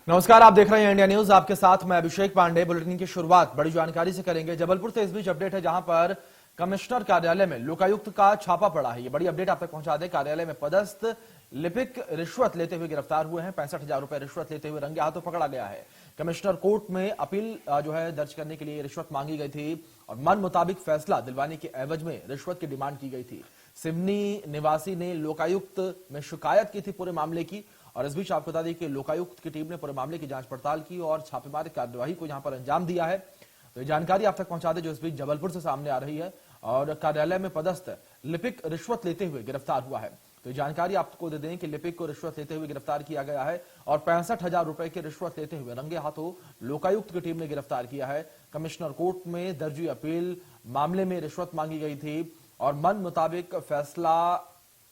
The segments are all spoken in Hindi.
नमस्कार, आप देख रहे हैं इंडिया न्यूज। आपके साथ मैं अभिषेक पांडे। बुलेटिन की शुरुआत बड़ी जानकारी से करेंगे। जबलपुर से इस बीच अपडेट है, जहां पर कमिश्नर कार्यालय में लोकायुक्त का छापा पड़ा है। ये बड़ी अपडेट आप तक पहुंचा दें। कार्यालय में पदस्थ लिपिक रिश्वत लेते हुए गिरफ्तार हुए हैं। 65,000 रुपए रिश्वत लेते हुए रंगे हाथों पकड़ा गया है। कमिश्नर कोर्ट में अपील जो है दर्ज करने के लिए रिश्वत मांगी गई थी और मन मुताबिक फैसला दिलवाने के एवज में रिश्वत की डिमांड की गई थी। सिवनी निवासी ने लोकायुक्त में शिकायत की थी पूरे मामले की। और इस बीच आपको बता दें कि लोकायुक्त की टीम ने पूरे मामले की जांच पड़ताल की और छापेमारी कार्यवाही को यहां पर अंजाम दिया है। तो ये जानकारी आप तक पहुंचा दें जो इस बीच जबलपुर से सामने आ रही है। और कार्यालय में पदस्थ लिपिक रिश्वत लेते हुए गिरफ्तार हुआ है। तो ये जानकारी आपको दे दें कि लिपिक को रिश्वत लेते हुए गिरफ्तार किया गया है और 65,000 रुपए की रिश्वत लेते हुए रंगे हाथों लोकायुक्त की टीम ने गिरफ्तार किया है। कमिश्नर कोर्ट में दर्ज हुई अपील मामले में रिश्वत मांगी गई थी और मन मुताबिक फैसला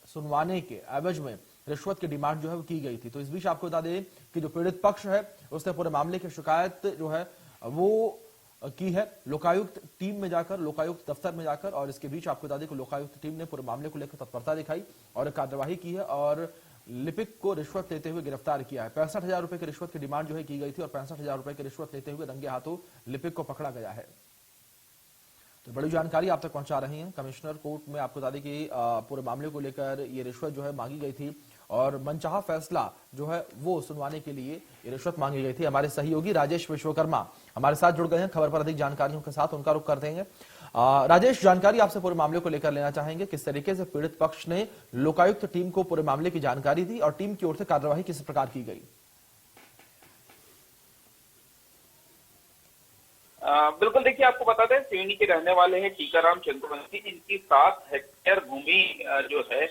सुनवाने के एवज में रिश्वत की डिमांड जो है वो की गई थी। तो इस बीच आपको बता दें कि जो पीड़ित पक्ष है उसने पूरे मामले की शिकायत जो है वो की है लोकायुक्त टीम में जाकर, लोकायुक्त दफ्तर में जाकर। और इसके बीच आपको बता दें कि लोकायुक्त टीम ने पूरे मामले को लेकर तत्परता दिखाई और कार्यवाही की है और लिपिक को रिश्वत लेते हुए गिरफ्तार किया है। 65,000 रुपए की रिश्वत की डिमांड जो है की गई थी और 65,000 रुपए की रिश्वत लेते हुए रंगे हाथों लिपिक को पकड़ा गया है। तो बड़ी जानकारी आप तक पहुंचा रही हैं। कमिश्नर कोर्ट में आपको बता दें कि पूरे मामले को लेकर ये रिश्वत जो है मांगी गई थी और मनचाहा फैसला जो है वो सुनवाने के लिए ये रिश्वत मांगी गई थी। हमारे सहयोगी राजेश विश्वकर्मा हमारे साथ जुड़ गए हैं खबर पर अधिक जानकारियों के साथ, उनका रुख कर देंगे। राजेश, जानकारी आपसे पूरे मामले को लेकर लेना चाहेंगे। किस तरीके से पीड़ित पक्ष ने लोकायुक्त टीम को पूरे मामले की जानकारी दी और टीम की ओर से कार्यवाही किस प्रकार की गई? बिल्कुल, देखिए आपको बता दें सिवनी के रहने वाले हैं टीकाराम चंद्रवंशी, जिनकी 7 हेक्टेयर भूमि जो है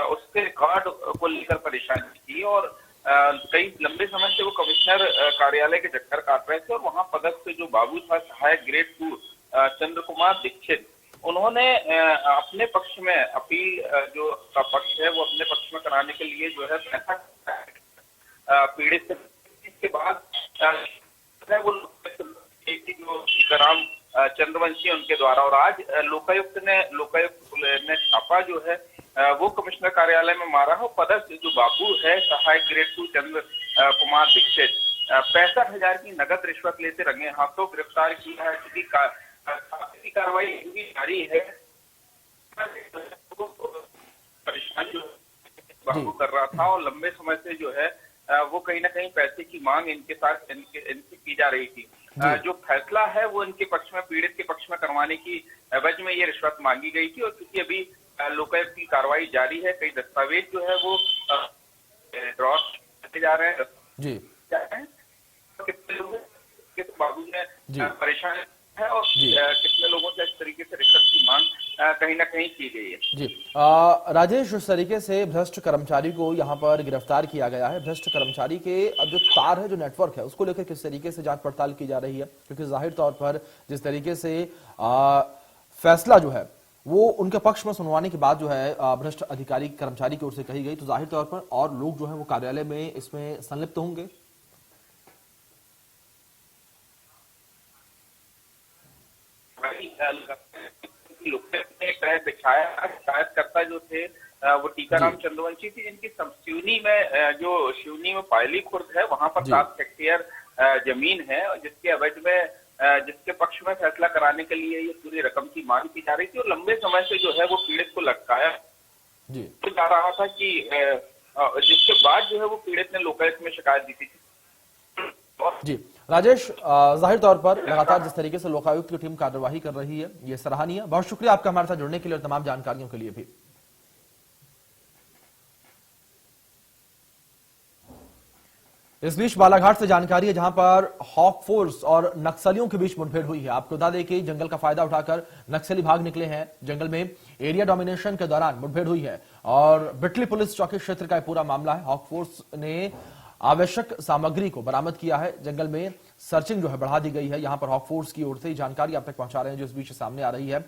उसके रिकॉर्ड को लेकर परेशानी थी और कई लंबे समय से वो कमिश्नर कार्यालय के चक्कर काट रहे थे और वहां पदस्थ जो बाबू था सहायक ग्रेड 2 चंद्र कुमार दीक्षित, उन्होंने अपने पक्ष में अपील जो का पक्ष है वो अपने पक्ष में कराने के लिए जो है पैसा पीड़ित के बाद वो जो टीकाराम चंद्रवंशी उनके द्वारा और आज लोकायुक्त ने छापा जो है वो कमिश्नर कार्यालय में मारा है। पदस्थ जो बाबू है सहायक ग्रेड 2 चंद्र कुमार दीक्षित 65,000 की नगद रिश्वत लेते रंगे हाथों गिरफ्तार किया है। क्योंकि कार्रवाई जारी है, परेशान जो बाबू कर रहा था और लंबे समय से जो है वो कहीं ना कहीं पैसे की मांग इनके साथ इनसे की जा रही थी। जो फैसला है वो इनके पक्ष में, पीड़ित के पक्ष में करवाने की एवज में ये रिश्वत मांगी गई थी और क्योंकि अभी लोकायुक्त की कार्रवाई जारी है, कई दस्तावेज जो है वो ड्रॉ करते जा रहे हैं जी। कितने लोग बाबू ने परेशान है और कितने लोगों से इस तरीके से रिश्वत की मांग कहीं ना कहीं की गई है। जी राजेश, उस तरीके से भ्रष्ट कर्मचारी को यहाँ पर गिरफ्तार किया गया है। भ्रष्ट कर्मचारी के जो तार है, जो नेटवर्क है, उसको लेकर किस तरीके से जांच पड़ताल की जा रही है? क्योंकि जाहिर तौर पर जिस तरीके से फैसला जो है वो उनके पक्ष में सुनवाने के बाद जो है भ्रष्ट अधिकारी कर्मचारी की ओर से कही गई, तो जाहिर तौर पर और लोग जो है वो कार्यालय में इसमें संलिप्त होंगे। शिकायतकर्ता जो थे वो टीकाराम चंद्रवंशी थी, जिनकी सिवनी में शिवनी में पायली खुर्द है, वहां पर 7 हेक्टेयर जमीन है जिसके एवज में जिसके पक्ष में फैसला कराने के लिए ये पूरी रकम की मांग की जा रही थी और लंबे समय से जो है वो पीड़ित को लटकाया जा रहा था कि जिसके बाद जो है वो पीड़ित ने लोकायुक्त में शिकायत दी थी। जी राजेश, जाहिर तौर पर लगातार जिस तरीके से लोकायुक्त की टीम कार्यवाही कर रही है ये सराहनीय है। बहुत शुक्रिया आपका हमारे साथ जुड़ने के लिए और तमाम जानकारियों के लिए भी। इस बीच बालाघाट से जानकारी है, जहां पर हॉक फोर्स और नक्सलियों के बीच मुठभेड़ हुई है। आपको बता दें कि जंगल का फायदा उठाकर नक्सली भाग निकले हैं। जंगल में एरिया डोमिनेशन के दौरान मुठभेड़ हुई है और बिटली पुलिस चौकी क्षेत्र का पूरा मामला है। हॉक फोर्स ने आवश्यक सामग्री को बरामद किया है। जंगल में सर्चिंग जो है बढ़ा दी गई है। यहां पर हॉक फोर्स की ओर से जानकारी आप तक पहुंचा रहे हैं जो इस बीच सामने आ रही है।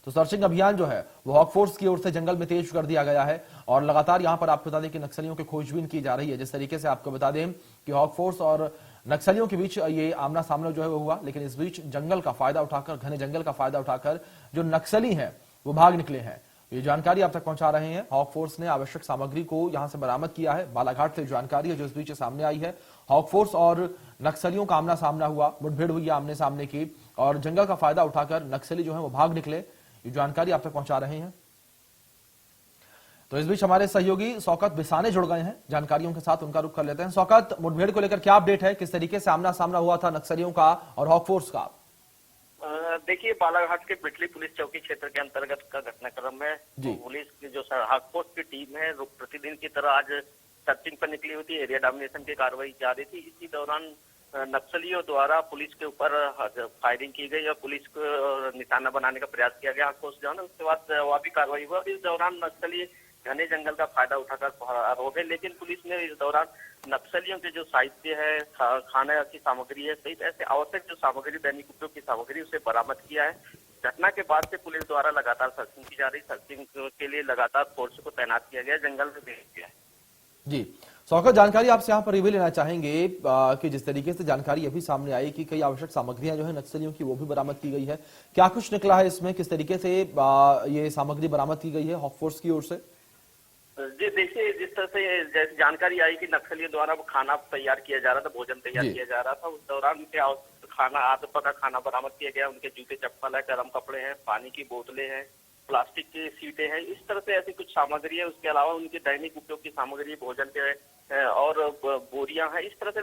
तो सर्चिंग अभियान जो है वो हॉक फोर्स की ओर से जंगल में तेज कर दिया गया है और लगातार यहां पर आपको बता दें कि नक्सलियों की खोजबीन की जा रही है। जिस तरीके से आपको बता दें कि हॉक फोर्स और नक्सलियों के बीच ये आमना सामना जो है वो हुआ, लेकिन इस बीच जंगल का फायदा उठाकर, घने जंगल का फायदा उठाकर जो नक्सली हैं वो भाग निकले हैं। ये जानकारी आप तक पहुंचा रहे हैं। हॉक फोर्स ने आवश्यक सामग्री को यहां से बरामद किया है। बालाघाट से जानकारी है जो इस बीच सामने आई है। हॉक फोर्स और नक्सलियों का आमना सामना हुआ, मुठभेड़ हुई आमने सामने की और जंगल का फायदा उठाकर नक्सली जो है वो भाग निकले। ये जानकारी आप तक पहुंचा रहे हैं। तो इस बीच हमारे सहयोगी शौकत बिसाने जुड़ गए हैं जानकारियों के साथ, उनका रुख कर लेते हैं। शौकत, मुठभेड़ को लेकर क्या अपडेट है, किस तरीके से आमना सामना हुआ था नक्सलियों का और हॉक फोर्स का? देखिए, बालाघाट के बिटली पुलिस चौकी क्षेत्र के अंतर्गत का घटनाक्रम है। जी। पुलिस की जो हॉक फोर्स की टीम है प्रतिदिन की तरह आज सर्चिंग पर निकली हुई थी। एरिया डोमिनेशन की कार्रवाई जा रही थी। इसी दौरान नक्सलियों द्वारा पुलिस के ऊपर फायरिंग की गई और पुलिस को निशाना बनाने का प्रयास किया गया हॉक फोर्स जो है ना, उसके बाद जवाबी कार्रवाई हुआ। इस दौरान नक्सली घने जंगल का फायदा उठाकर फरार हो गए, लेकिन पुलिस ने इस दौरान नक्सलियों के जो साहित्य है, खाने की सामग्री है सहित ऐसे आवश्यक जो सामग्री, दैनिक उपयोग की सामग्री, उसे बरामद किया है। घटना के बाद से पुलिस द्वारा लगातार सर्चिंग की जा रही। सर्चिंग के लिए लगातार फोर्स को तैनात किया गया, जंगल में भेज दिया है। जी शौकत, जानकारी आपसे यहाँ पर ये भी लेना चाहेंगे कि जिस तरीके से जानकारी अभी सामने आई कि कई आवश्यक सामग्रियां जो है नक्सलियों की वो भी बरामद की गई है, क्या कुछ निकला है इसमें, किस तरीके से ये सामग्री बरामद की गई है हॉक फोर्स की ओर से? जी देखिए, जिस तरह से जैसे जानकारी आई कि नक्सलियों द्वारा खाना तैयार किया जा रहा था, भोजन तैयार किया जा रहा था, उस दौरान उनके खाना आधा पका खाना बरामद किया गया। उनके जूते चप्पल है, गर्म कपड़े हैं, पानी की बोतलें हैं, प्लास्टिक की सीटें हैं, इस तरह से ऐसी कुछ सामग्री है। उसके अलावा उनकी दैनिक उपयोग की सामग्री, भोजन के और बोरियां हैं, इस तरह से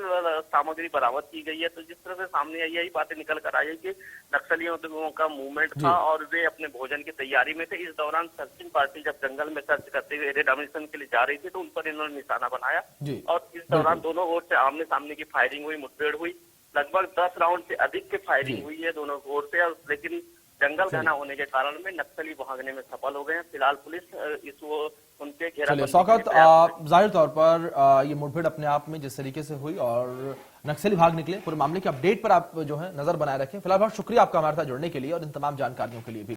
सामग्री बरामद की गई है। तो जिस तरह से सामने आई, यही बातें निकल कर आई है कि नक्सलियों का मूवमेंट था और वे अपने भोजन की तैयारी में थे। इस दौरान सर्चिंग पार्टी जब जंगल में सर्च करते हुए एरिया डोमिनेशन के लिए जा रही थी तो उन पर इन्होंने निशाना बनाया और इस दौरान दोनों ओर से आमने सामने की फायरिंग हुई, मुठभेड़ हुई। लगभग 10 राउंड से अधिक की फायरिंग हुई है दोनों ओर से, लेकिन जंगल घना होने के कारण में नक्सली भागने में सफल हो गए हैं। फिलहाल पुलिस उनके घेराबंदी। शौकत, जाहिर तौर पर ये मुठभेड़ अपने आप में जिस तरीके से हुई और नक्सली भाग निकले, पूरे मामले के अपडेट पर आप जो है नजर बनाए रखें। फिलहाल बहुत शुक्रिया आपका हमारे साथ जुड़ने के लिए और इन तमाम जानकारियों के लिए भी।